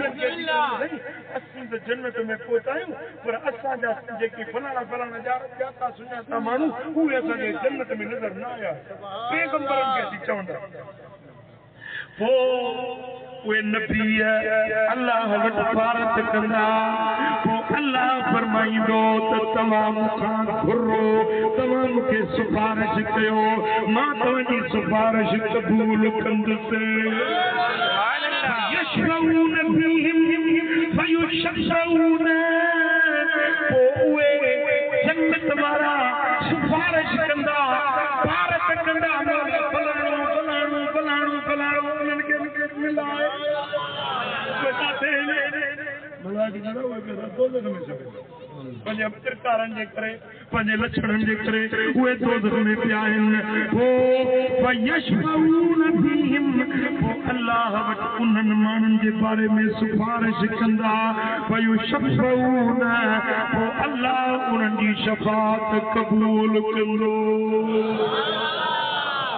S1: असीं त जन्नत में पहुता आहियूं पर असांजा जेके फलाणा फलाणा ॼाता सुञाता माण्हू उहे असांखे जन्नत में नज़र न आया पैगंबरनि खे असीं चवंदा पोइ उहे नबी अल्लाह वटि भारत कंदा पोइ अल्लाह फरमाईंदो त तव्हां मूंखां घुरो तव्हां मूंखे सिफारिश कयो मां तव्हांजी सिफारिश क़बूल कंदुसि यशफऊन फीहिम फयुशफ़ऊन पोइ उहे जन्नत वारा सिफारिश कंदा भारत कंदा फलाणो फलाणो फलाणो फलाणो उन्हनि खे मिलाए पंहिंजे किरदारनि जे करे पंहिंजे लक्षणनि जे करे उहे दोज़ख में पिया आहिनि पोइ यशफऊन फीहिम पोइ अल्लाह वटि उन्हनि माण्हुनि जे बारे में सिफारिश कंदा फयुशफ़ऊन पोइ अल्लाह उन्हनि जी शफ़ाअत क़बूल कंदो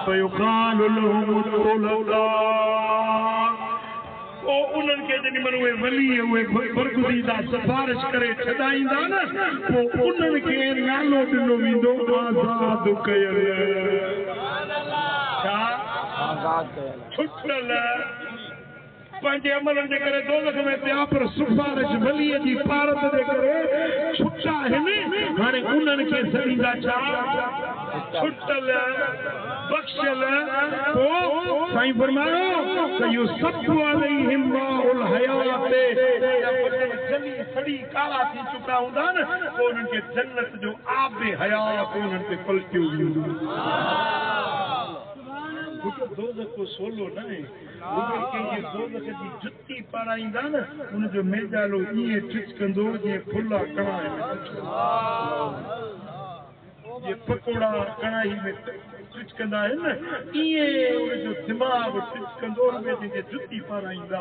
S1: फयुक़ालु लहुम उन्हनि खे जॾहिं मन उहे वली उहे बरगुज़ीदा सिफारिश करे छॾाईंदा न पोइ उन्हनि खे नालो ॾिनो वेंदो आज़ाद कयल छा छुटल पंहिंजे अमलनि जे करे दोज़ख में पिया पर सिफारिश वलीअ जी पारत जे करे छुटा आहिनि हाणे उन्हनि खे सॾींदा छा छुटल बख़्शियल पोइ साईं फरमायो त इहो सभु अलैहिम माउल हयात जली सड़ी काला थी चुका हूंदा न पोइ उन्हनि खे जन्नत जो आब हयात उन्हनि ते पलटियो वेंदो दोज़ख को सोलो न आहे उहे कंहिंखे दोज़ख जी जुती पाराईंदा न उनजो मेजालो ईअं ठिचकंदो जीअं फुला कढ़ाई में जीअं पकोड़ा कढ़ाई में ठिचकंदा आहिनि न ईअं उनजो दिमाग़ ठिचकंदो उनमें जंहिंखे जुती पाराईंदा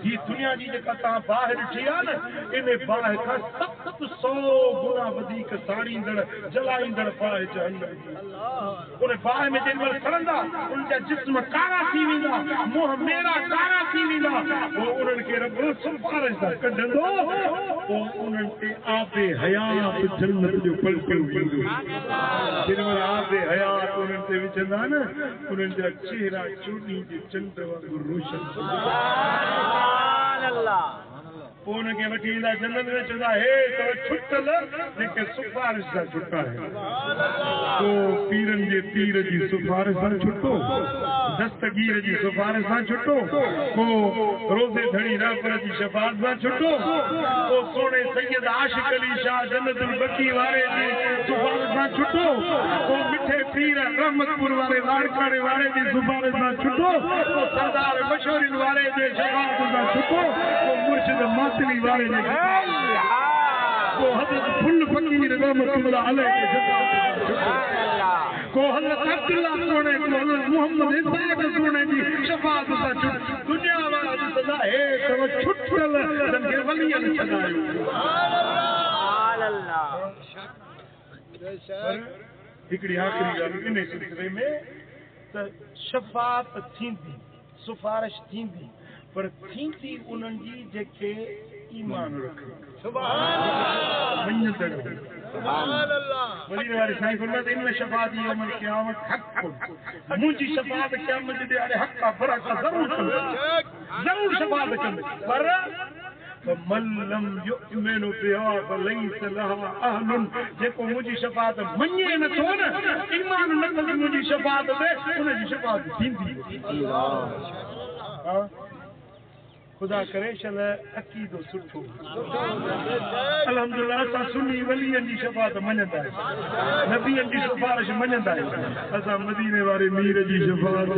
S1: हीअ दुनिया जी जेका तव्हां बाहि ॾिठी आहे न इन बाहि खां 700 गुना वधीक साड़ींदड़ जलाईंदड़ बाहि जहन्नम उन बाहि में जेॾी महिल सड़ंदा उनजा जिस्म कारा थी वेंदा मुंहं मेरा कारा थी वेंदा पोइ उन्हनि खे रब सिफारिश सां कढंदो पोइ उन्हनि ते आबे हयात जन्नत जो पलटियो वेंदो जेॾी महिल आबे हयात उन्हनि ते विझंदा न उन्हनि जा चेहरा चोॾी जे चंड वांगुरु रोशन पोइ हुनखे वठी ईंदा जन्नत में चवंदा हे तव छुटल जेके सिफारिश सां छुटा आहिनि पोइ पीरनि जे पीर जी सिफारिश सां छुटो दस्तगीर जी सिफारिश सां छुटो, को रोज़े धड़ी रापर जी शफ़ाअत सां छुटो, को सोने सैयद आशिक अली शाह जन्नतुल बकी वारे जी सिफारिश सां छुटो, को मिठे पीर रहमतपुर वारे लाड़काने वारे जी सिफारिश सां छुटो, को सरदार मशहूरिन वारे जी शफ़ाअत सां छुटो, को मुर्शिद मातली वारे जी को हज़रत फुल फकीर रहमतुल्लाह अलैह जी को हज़रत अब्दुल्लाह सोने को हज़रत मोहम्मद इस्माइल सोने जी शफ़ाअत सां छुटो। दुनिया वाला जी सदा है तो छुटल जंगे वलियन छदायो। सुभान अल्लाह। हिकड़ी आखिरी ॻाल्हि इन सिलसिले में त शफ़ाअत थींदी, सिफारिश थींदी, पर थींदी उन्हनि जी जेके ईमान रखे। सुभान अल्लाह। वली वाले साईं फरमाते इन शफ़ाअत यौम क़यामत हक़ मुंहिंजी शफ़ाअत क़यामत जे ॾींहुं हक़ आहे, पर ज़रूर शफ़ाअत कंदे, पर मन लम युमिन बिहा फलैस लहा अहलुन, जेको मुंहिंजी शफ़ाअत मञे नथो न, ईमान न कंदो मुंहिंजी शफ़ाअत ते, उनजी शफ़ाअत थींदी। खुदा करे शल अक़ीदो सुठो। अल्हम्दुलिल्लाह असां सुन्नी वलियन जी शफ़ाअत मञंदा आहियूं, नबियन जी सिफारिश मञंदा आहियूं, असां मदीने वारे मीर जी शफ़ाअत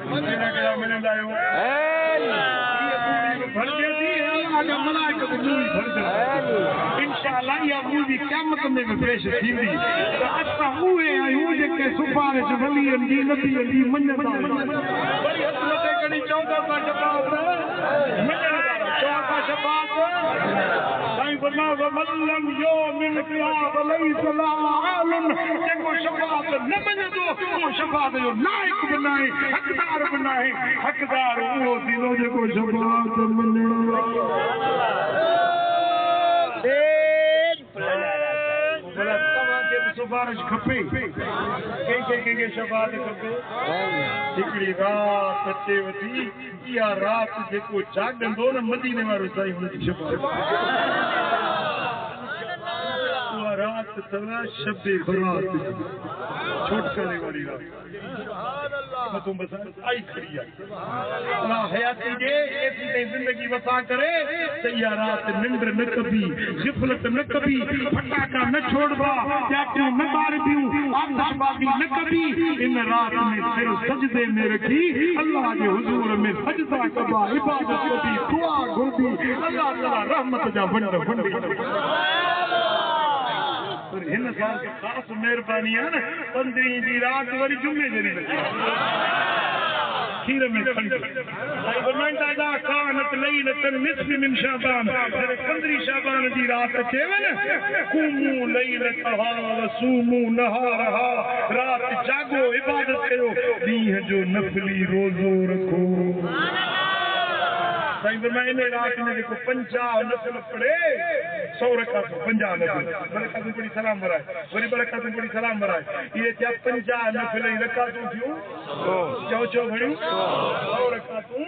S1: कहिड़ा मञंदा आहियूं। इंशाअल्लाह इहा मूवी क़यामत में बि पेश थींदी। असां उहे आहियूं जेके सिफारिश वलियन जी नबियन जी मञंदा आहियूं। वरी हथ मथे खणी चवंदा शफ़ाअत साईं फरमायो वमल्लम युमिन बिहा फलैस लहा अहलुन, जेको शफ़ाअत न मञंदो उहो शफ़ाअत जो लाइक़ बि नाहे, हक़दार बि नाहे। हक़दार उहो थींदो जेको शफ़ाअत मञे। सिफारिश खपे, कंहिंखे शफ़ाअत खपे। हिकिड़ी रात अचे वठी, इहा रात जेको जाॻंदो न मदीने वारो साईं हुनजी शफ़ाअत। उहा रात अथव शबे बरात, छोटकरे वारी रात। मथों बस आई खड़ी आहे। अल्लाह हयाती जे एसी ताईं ज़िंदगी वफ़ा करे त इहा रात निंड न कबी, ग़िफ़लत न कबी, फटाका न छोड़बा, ॼाटियूं न ॿारबियूं, आतिशबाज़ी न कबी। इन रात में सिर सजदे में रखी अल्लाह जे हुज़ूर में सजदा कबा, इबादत कबी, दुआ घुरबी, अल्लाह ताला रहमत जा वंड वंडी। पर हिन साल की ख़ास महिरबानी आहे न, 15 जी रात वरी जुमे जड़ी लगी खीर में खंड कानत लैलतन निस्फ़ मिन शाबान, 15 शाबान जी रात अचेव न, कुमू लैलतहा वसूमू नहारहा, रात जागो इबादत कयो, ॾींहं जो नफ़ली रोज़ो रखो। साईं फरमाए इन रात में जेको 50 नफ़िल पढ़े 100 रकातूं, 50 नफ़िल बरकातूं पढ़ी सलाम वराए, वरी बरकातूं पढ़ी सलाम वराए, इहे थिया 50 नफ़िल जी रकातूं थियूं। चओ घणियूं? 100 रकातूं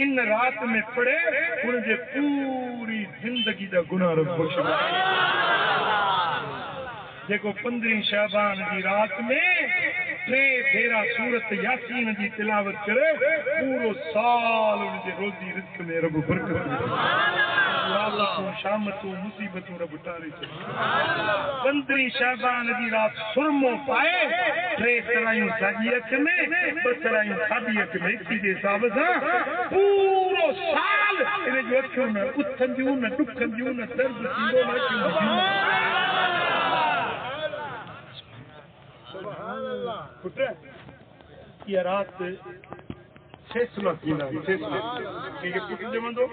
S1: इन रात में पढ़े, उनजे पूरी ज़िंदगी जा गुनाह बख़्श। जेको 15 शाबान जी रात में 3 भेरा सूरत यासीन जी तिलावत करे, पूरो साल उनजे रोज़ी रिज़्क़ में रब बरकत ॾे। शामतूं मुसीबतूं रब टारे छॾे। 15 शाबान जी रात सुरमो पाए, 3 तरायूं साॼी अख में, 2 तरायूं खाॿी अख में, हिक जे हिसाब सां पूरो साल इन जूं अखियूं न उथंदियूं, न ॾुकंदियूं, न दर्द थींदो, न अखियूं। पुट इहा रात फैसला थींदा, कंहिंखे पुटु ॼमंदो,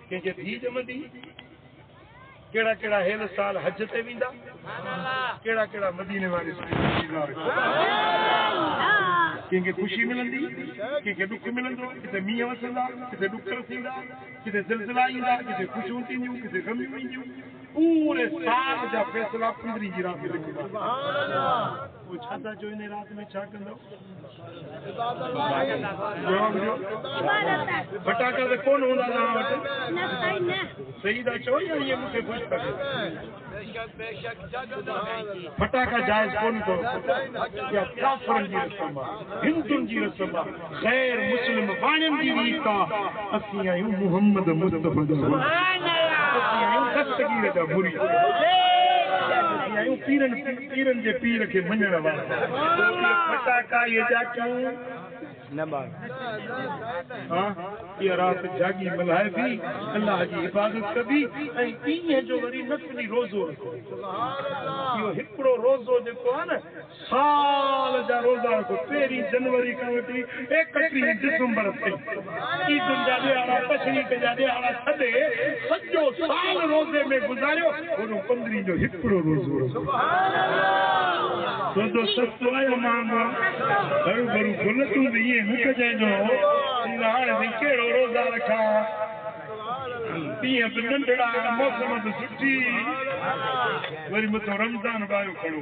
S1: कंहिंखे धीउ ॼमंदी, कहिड़ा कहिड़ा हिन साल हज ते वेंदा, कहिड़ा कहिड़ा मदीने वारे कंहिंखे ख़ुशी मिलंदी, कंहिंखे ॾुख मिलंदो, किथे मींहं वसंदा, किथे ॾुख थींदा, किथे ज़िलज़िला ईंदा, किथे ख़ुशियूं थींदियूं, किथे ग़मियूं ईंदियूं। पूरे साल जा फैसला 15 जी रात में लिखंदा वो छाता जो इन रात में छा कंदो फटाका तो कौन होंदा ना वट सही दा चो या ये मुझे खुश कर फटाका जायज कौन तो या काफरन जी रस्म हिंदुन जी रस्म गैर मुस्लिम वाणन जी रीता असी आयु मोहम्मद मुस्तफा सुभान अल्लाह असी आयु दस्तगीर दा मुरी आयु पीरन जे पीर के मञण वाला फटाका ये जाचू न बार हां ये रात जागी मल्हाए भी अल्लाह जी इबादत कभी ऐं कीअं जो वरी नफ़ली रोज़ो इहो हिकिड़ो रोज़ो जेको आहे न साल जा रोज़ा रखो 1 जनवरी खां वठी 31 दिसंबर ताईं ईदुनि जा ॾियारा तशरीक़ जा ॾियारा छॾे सॼो साल रोज़े में गुज़ारियो ओॾो 15 जो हिकिड़ो रोज़ो रोज़ो सस्तो आयो मांगो हरू भरू फुल तूं बि ईअं न कजाइंदो हाणे बि कहिड़ो रोज़ा रखा तीअं बि नंढड़ा मौसम बि सुठी वरी मथां रमज़ान बायो खड़ो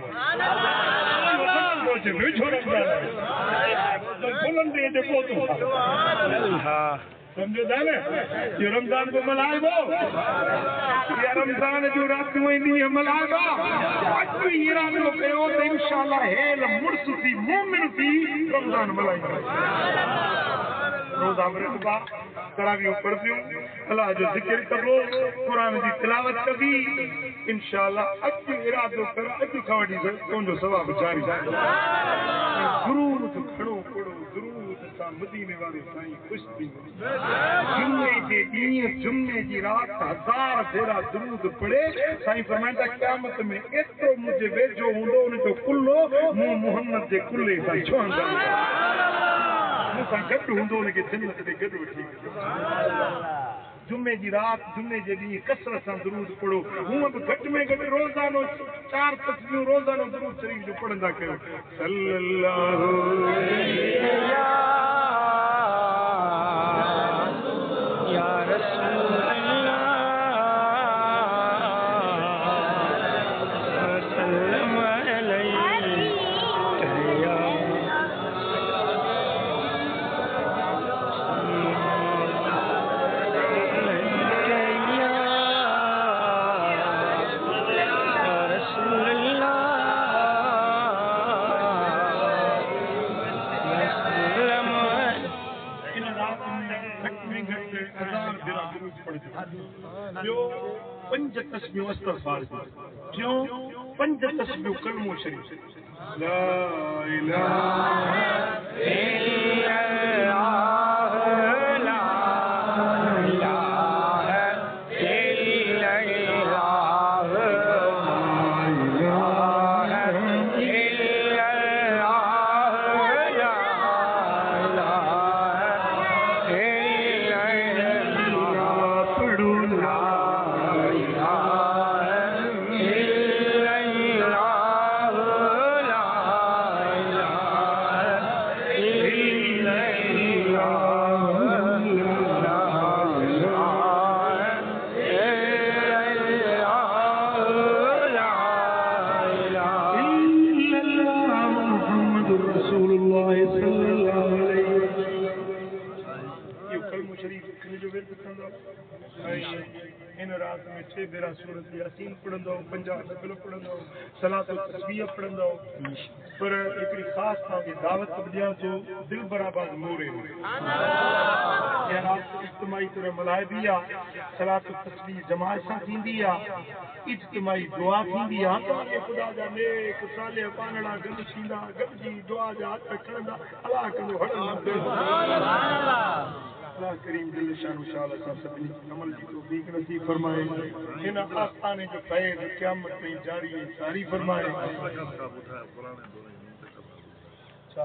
S1: आहे वेझो रमज़ान फुलनि ते अचे पोइ समझो था न ये रमज़ान को मल्हाइबो या रमज़ान जो रातियूं ऐं ॾींहं मल्हाइबा अॼु इरादो कयो त इंशाअल्लाह हेल मुड़ुस थी मोमिन थी रमज़ान मल्हाईंदा रोज़ा रखबा तरावियूं पढ़बियूं अल्लाह जो ज़िक्र कबो क़ुरान जी तिलावत कबी इंशाअल्लाह अॼु इरादो कर अॼु खां वठी तुंहिंजो सवाब जारी दुरूद खणो पढ़ो दुरूद सां मदीने वारे साईं ख़ुशि थी जुमे जे ॾींहुं जुमे जी राति 1000 भेरा दुरूद पढ़े साईं फरमाईंदा क़यामत में एतिरो मुंहिंजे वेझो हूंदो उनजो कुल्लो मूं मुहम्मद जे कुल्ले सां छुहंदो मूंसां गॾु हूंदो उनखे जन्नत में गॾु वठी जुमे जी राति जुमे जे ॾींहुं कसरत सां दुरूद पढ़ो हूअं बि घटि में घटि रोज़ानो 4 तस्बीहूं रोज़ानो दुरूद शरीफ जो पढ़ंदा कयो सल्लल्लाहु या रसूल पंज तस्बीहूं इस्तग़फ़ार क्यों 5 तस्बीहूं कलमो शरीफ ला इलाहा इल्लल्लाह ला इलाहा इल्लल्लाह सूरत यासीन पढ़ंदो 50 नफ़िल पढ़ंदो सलातुल तस्बीह पढ़ंदो पर हिकिड़ी ख़ासि तव्हांखे दावत ॾियां थो दिल बराबर नूरे या रात इज्तिमाई तरह मल्हाइबी आहे सलातुल तस्बीह जमात सां थींदी आहे इज्तिमाई दुआ थींदी आहे तव्हांखे ख़ुदा जा नेक सालिह पानड़ा गॾु थींदा गॾिजी दुआ जा हथ खणंदा अलाह कंदो हड़ंदा अल्लाह करीम दिल शानु शाल सां सभिनी अमल जी तौफ़ीक़ नसीब फरमाए हिन आस्थाने जो ख़ैर क़यामत में जारी सारी फरमाए छा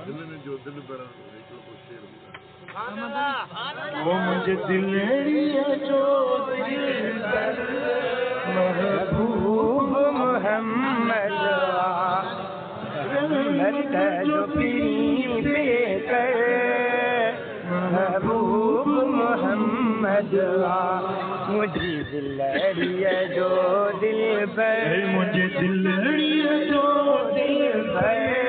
S1: दिल में जो दिल भरा वो मुझे दिलड़िया जो दिलबर महबूब मोहम्मद जो पीर पे कर महबूब मोहम्मद
S2: दुआ मुझी दिलड़िया जो दिल भर
S1: मुझे दिलड़िया जो दिल भर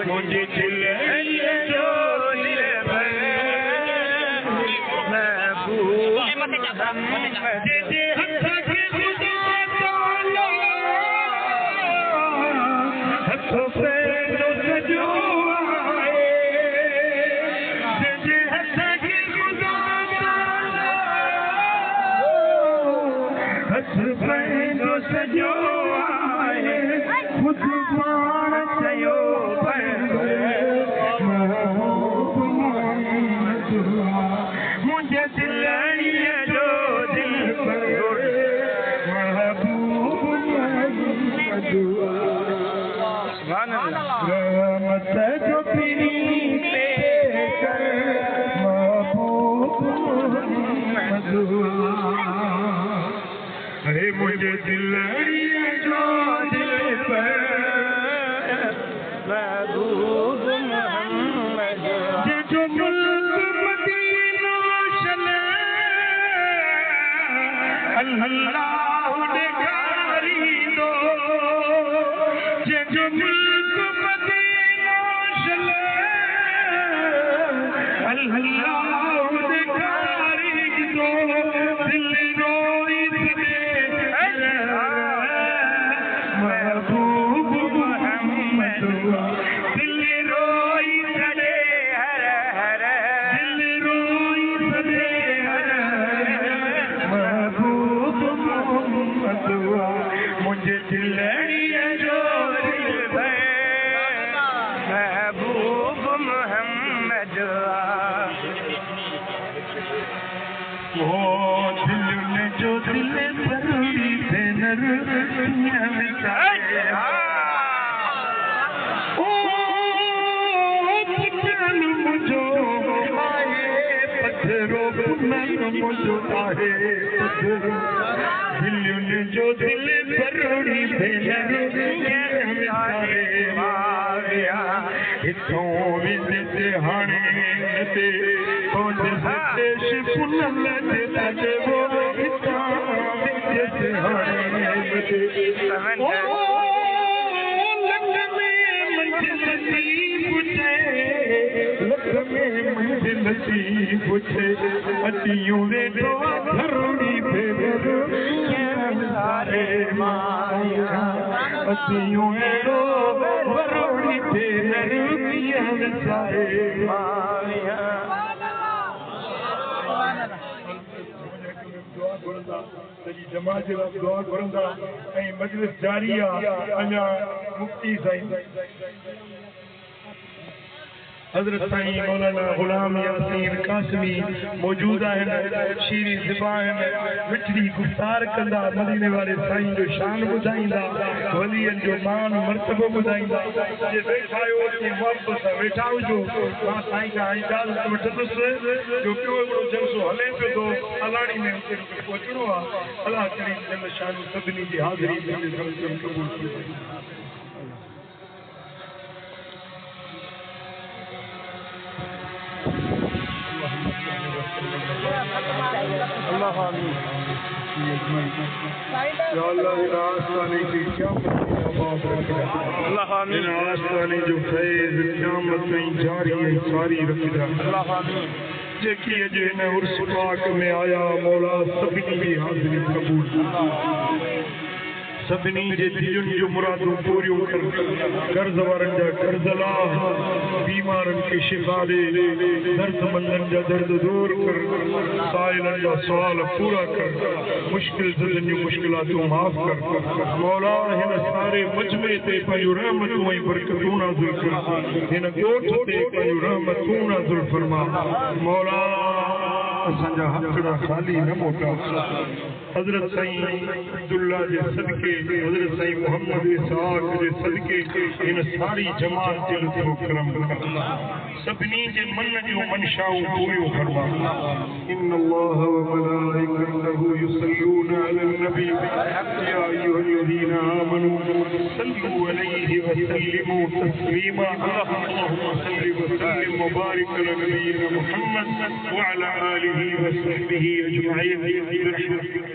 S1: मुझे दिलड़िया जो दिल भर महबूब मोहम्मद सजो आए खुद पाण चयो मुझे दिलड़िया जो दिल पर महबूब रहमत जो पीरी पे कर महबूब अरे मुझे दिलड़िया जो दिल पर महबूब मोहम्मद जो मुल्क मदीना शले अल्लाह दिखारी दो जो मुल्क मदीना शले अल्लाह दिखारी दो दिल रोई महबूब मोहम्मद दिल रोई सड़े हर हर दिल रोई सड़े हर महबूब मोहम्मद मुझे दिलड़िया जो दिल भर महबूब मोहम्मद वो दिल ने जो दिल भरी नर ओ पुतन मुझो आए पत्थरो पुनन मुझो आए पत्थरो दिल जो दिल भरी नर इथों विच हाणे ते पहुंच सतेश पुनन ते लगो इथों विच हाणे पूछे अतियों ने तो धरणी पे सारे माया अतियों ने तो धरणी पे सारे माया जमात दुआ घुरंदा ऐं मजलिस जारी आहे अञा मुफ्ती साईं हज़रत साईं मौलाना गुलाम यासीन कासमी मौजूद आहिनि शीरी ज़िबा आहिनि मिठड़ी गुफ़्तार कंदा मदीने वाले साईं जो शान ॿुधाईंदा वलियनि जो मान मर्तबो ॿुधाईंदा जे वेठा आहियो ते मुहबत सां वेठा हुजो मां साईं खां इजाज़त वठंदुसि जो पियो हिकिड़ो जलसो हले पियो थो अलाणी में हुते पहुचणो आहे अलाह करीम जल शान सभिनी जी हाज़िरी क़बूल करे आसमानी जो फैज़ क़यामत ताईं जारी ऐं सारी रखंदा जेकी अॼु हिन उर्स पाक में आया मौला सभिनी जी हाज़िरी क़बूल सभिनी जे दिलुनि जो मुरादूं पूरियूं कर कर्ज़ वारनि जा कर्ज़ लाह बीमारनि खे शिफ़ा ॾे दर्दमंदनि जा दर्द दूर कर साइलनि जा सुवाल पूरा कर मुश्किल ज़िंदगी जूं मुश्किलातूं माफ़ कर मौला हिन सारे मजमे ते पंहिंजूं रहमतूं ऐं बरकतूं नाज़िल कर हिन ॻोठ ते पंहिंजूं रहमतूं नाज़िल फरमा मौला असांजा हथड़ा ख़ाली न मोटा
S3: हजरत साईं अब्दुल्ला जे सदके हजरत साईं मोहम्मद इसाक जे सदके इन सारी जमात जे लुत्फ़ो करम कर सभिनी जे मन जो मनशाऊं पूरियूं फरमा इन्नल्लाह व मलाइकतहु युसल्लूना अलन नबी या अय्युहल्लज़ीना आमनू सल्लू अलैहि व सल्लिमू तस्लीमा अल्लाहुम्मा सल्लि व सल्लिम व बारिक अला नबीना मुहम्मद व अला आलिहि व सहबिहि अजमईन